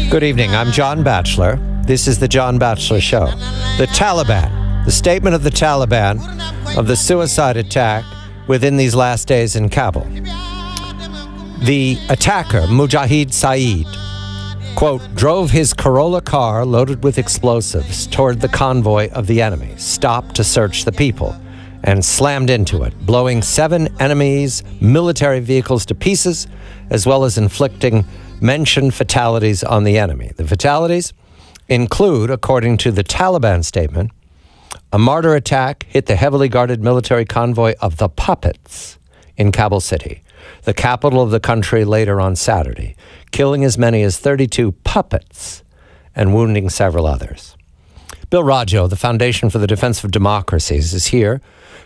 Good evening. I'm John Batchelor. This is the John Batchelor Show. The Taliban, the statement of the Taliban of the suicide attack within these last days in Kabul. The attacker, Mujahid Saeed, quote, drove his Corolla car loaded with explosives toward the convoy of the enemy, stopped to search the people, and slammed into it, blowing 7 enemies' military vehicles to pieces, as well as inflicting mentioned fatalities on the enemy. The fatalities include, according to the Taliban statement, a mortar attack hit the heavily guarded military convoy of the Puppets in Kabul City, the capital of the country, later on Saturday, killing as many as 32 puppets and wounding several others. Bill Roggio, the Foundation for the Defense of Democracies, is here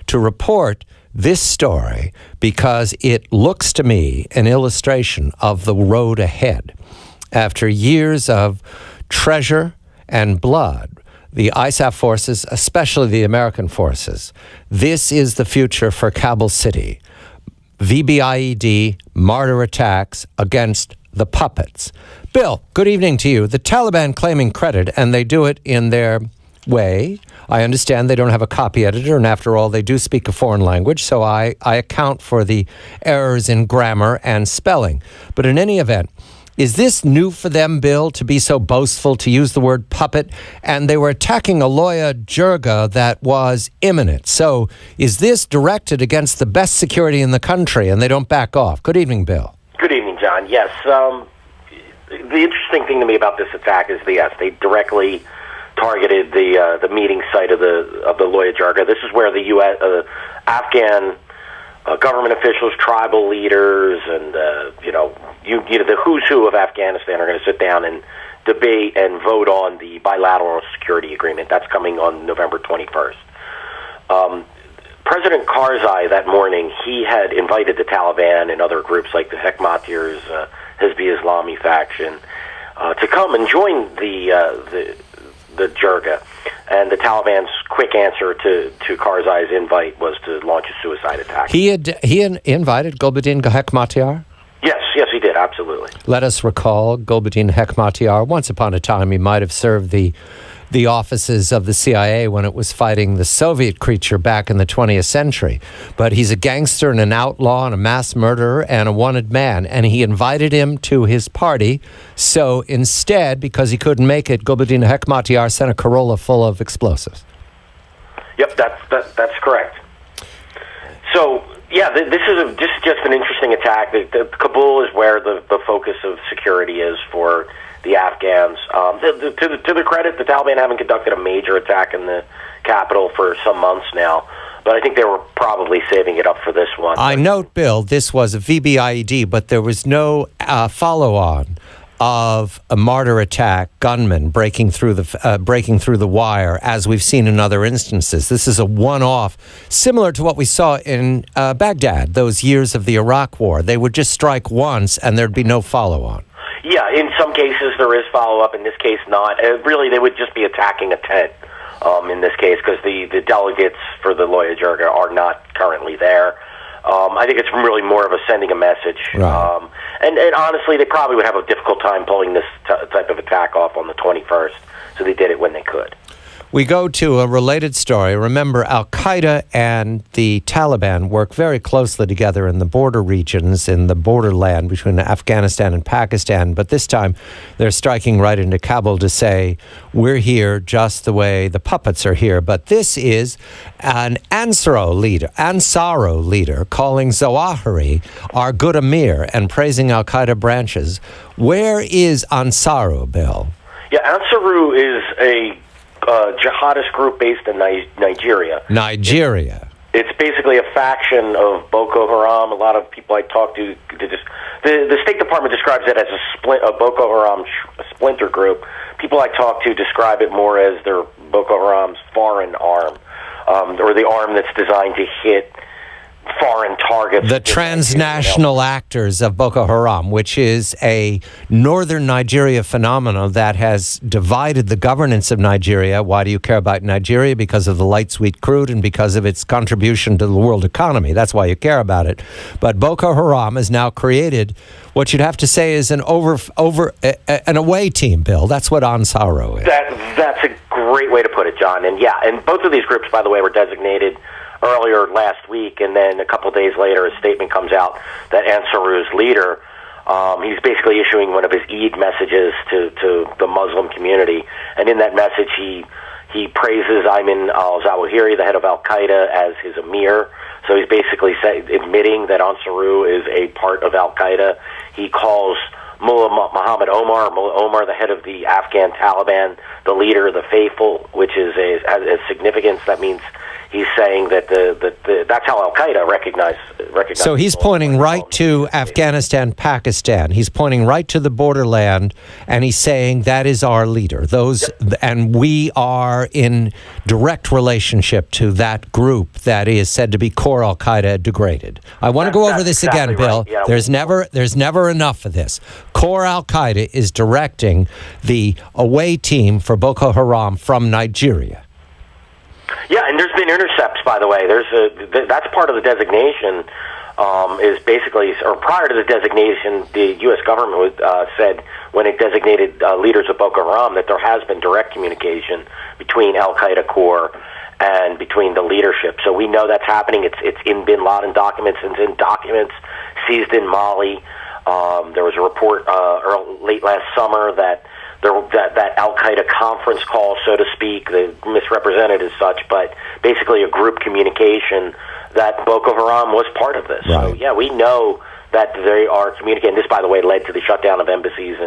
to report this story because it looks to me an illustration of the road ahead. After years of treasure and blood, the ISAF forces, especially the American forces, this is the future for Kabul City. VBIED mortar attacks against the puppets. Bill, good evening to you. The Taliban claiming credit, and they do it in their way. I understand they don't have a copy editor, and after all, they do speak a foreign language, so I account for the errors in grammar and spelling. But in any event, is this new for them, Bill, to be so boastful, to use the word puppet? And they were attacking a Loya Jirga that was imminent. So is this directed against the best security in the country, and they don't back off? Good evening, Bill. Good evening, John. Yes, the interesting thing to me about this attack is they directly targeted the meeting site of the Loya Jirga. This is where the U.S. Afghan government officials, tribal leaders, and the who's who of Afghanistan are going to sit down and debate and vote on the bilateral security agreement. That's coming on November 21st. President Karzai that morning, he had invited the Taliban and other groups like the Hekmatyars, Hizbi Islami faction, to come and join the Jirga. And the Taliban's quick answer to Karzai's invite was to launch a suicide attack. He invited Gulbuddin Hekmatyar? Yes, he did, absolutely. Let us recall Gulbuddin Hekmatyar. Once upon a time, he might have served the offices of the CIA when it was fighting the Soviet creature back in the 20th century. But he's a gangster and an outlaw and a mass murderer and a wanted man. And he invited him to his party. So instead, because he couldn't make it, Gulbuddin Hekmatyar sent a Corolla full of explosives. Yep, that's correct. So, yeah, this is just an interesting attack. Kabul is where the focus of security is for the Afghans. To their credit, the Taliban haven't conducted a major attack in the capital for some months now, but I think they were probably saving it up for this one. I note, Bill, this was a VBIED, but there was no follow-on of a mortar attack, gunmen breaking through the wire, as we've seen in other instances. This is a one-off, similar to what we saw in Baghdad, those years of the Iraq War. They would just strike once, and there'd be no follow-on. Yeah, in some cases there is follow-up. In this case, not. Really, they would just be attacking a tent in this case, because the delegates for the Loya Jirga are not currently there. I think it's really more of a sending a message. Right. And honestly, they probably would have a difficult time pulling this type of attack off on the 21st, so they did it when they could. We go to a related story. Remember, Al-Qaeda and the Taliban work very closely together in the border regions, in the borderland between Afghanistan and Pakistan. But this time, they're striking right into Kabul to say, we're here just the way the puppets are here. But this is an Ansaro leader calling Zawahiri our good Amir and praising Al-Qaeda branches. Where is Ansaro, Bill? Yeah, Ansaro is a jihadist group based in Nigeria. It's basically a faction of Boko Haram. A lot of people I talk to, the State Department describes it as a Boko Haram splinter group. People I talk to describe it more as their Boko Haram's foreign arm, or the arm that's designed to hit foreign targets. The transnational actors of Boko Haram, which is a northern Nigeria phenomenon that has divided the governance of Nigeria. Why do you care about Nigeria? Because of the light sweet crude and because of its contribution to the world economy. That's why you care about it. But Boko Haram has now created what you'd have to say is an away team, Bill. That's what Ansaro is. That's a great way to put it, John. And both of these groups, by the way, were designated earlier last week, and then a couple days later, a statement comes out that Ansaru's leader, he's basically issuing one of his Eid messages to the Muslim community, and in that message, he praises Ayman al-Zawahiri, the head of Al-Qaeda, as his emir. So he's basically admitting that Ansaru is a part of Al-Qaeda. He calls Mullah Muhammad Omar, the head of the Afghan Taliban, the leader of the faithful, which is a significance. That means he's saying that that's how Al-Qaeda recognizes. So he's pointing right to Afghanistan, Pakistan. He's pointing right to the borderland, and he's saying that is our leader. And we are in direct relationship to that group that is said to be core Al-Qaeda degraded. I want to go over this exactly again, Bill. Right. Yeah. There's never enough of this. Core Al-Qaeda is directing the away team for Boko Haram from Nigeria. Yeah, and there's been intercepts, by the way. That's part of the designation. Is basically, or prior to the designation, the U.S. government said when it designated leaders of Boko Haram that there has been direct communication between Al-Qaeda core and between the leadership. So we know that's happening. It's in Bin Laden documents. It's in documents seized in Mali. There was a report late last summer that that Al-Qaeda conference call, so to speak, they misrepresented as such, but basically a group communication that Boko Haram was part of this. Right. So, yeah, we know that they are communicating. This, by the way, led to the shutdown of embassies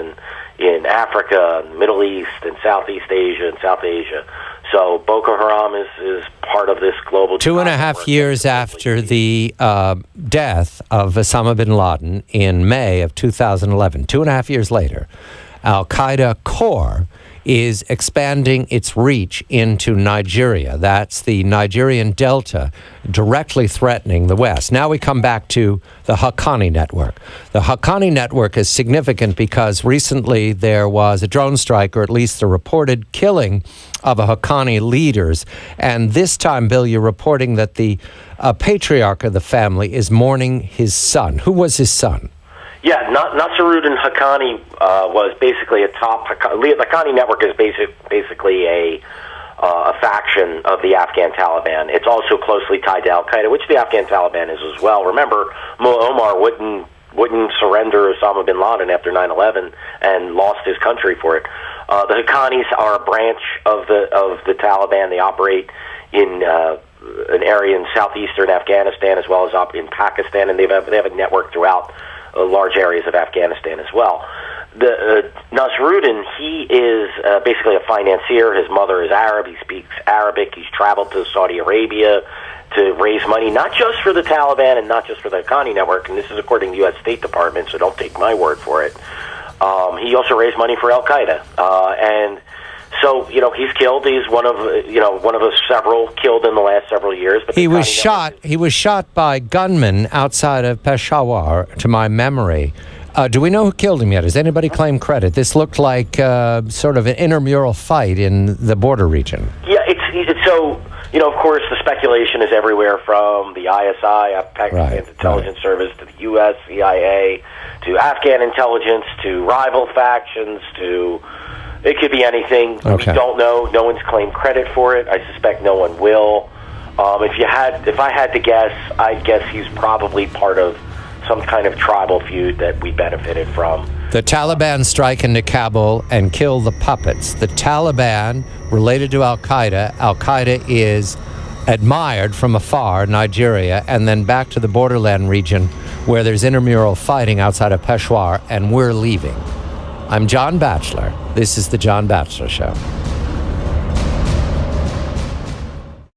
in Africa, Middle East, and Southeast Asia, and South Asia. So Boko Haram is part of this global... 2.5 years after the death of Osama bin Laden in May of 2011, 2.5 years later, Al-Qaeda core is expanding its reach into Nigeria. That's the Nigerian Delta, directly threatening the West. Now we come back to the Haqqani network. The Haqqani network is significant because recently there was a drone strike, or at least the reported killing of a Haqqani leaders. And this time, Bill, you're reporting that the patriarch of the family is mourning his son. Who was his son? Yeah, Nasruddin Haqqani was basically a top... The Haqqani network is basically a faction of the Afghan Taliban. It's also closely tied to Al-Qaeda, which the Afghan Taliban is as well. Remember, Mullah Omar wouldn't surrender Osama bin Laden after 9/11 and lost his country for it. The Haqqanis are a branch of the Taliban. They operate in an area in southeastern Afghanistan as well as up in Pakistan, and they have a network throughout large areas of Afghanistan as well. Nasruddin, he is basically a financier. His mother is Arab. He speaks Arabic. He's traveled to Saudi Arabia to raise money, not just for the Taliban and not just for the Haqqani network, and this is according to the U.S. State Department, so don't take my word for it. He also raised money for Al-Qaeda. And so, he's killed. He's one of the several killed in the last several years. But he was shot by gunmen outside of Peshawar, to my memory. Do we know who killed him yet? Has anybody claimed credit? This looked like sort of an intramural fight in the border region. Yeah, it's so. Of course, the speculation is everywhere from the ISI, Pakistan's intelligence service, to the U.S., CIA, to Afghan intelligence, to rival factions, to... It could be anything. Okay. We don't know. No one's claimed credit for it. I suspect no one will. If I had to guess, I'd guess he's probably part of some kind of tribal feud that we benefited from. The Taliban strike into Kabul and kill the puppets. The Taliban, related to Al-Qaeda, Al-Qaeda is admired from afar, Nigeria, and then back to the borderland region where there's intramural fighting outside of Peshawar, and we're leaving. I'm John Batchelor. This is The John Batchelor Show.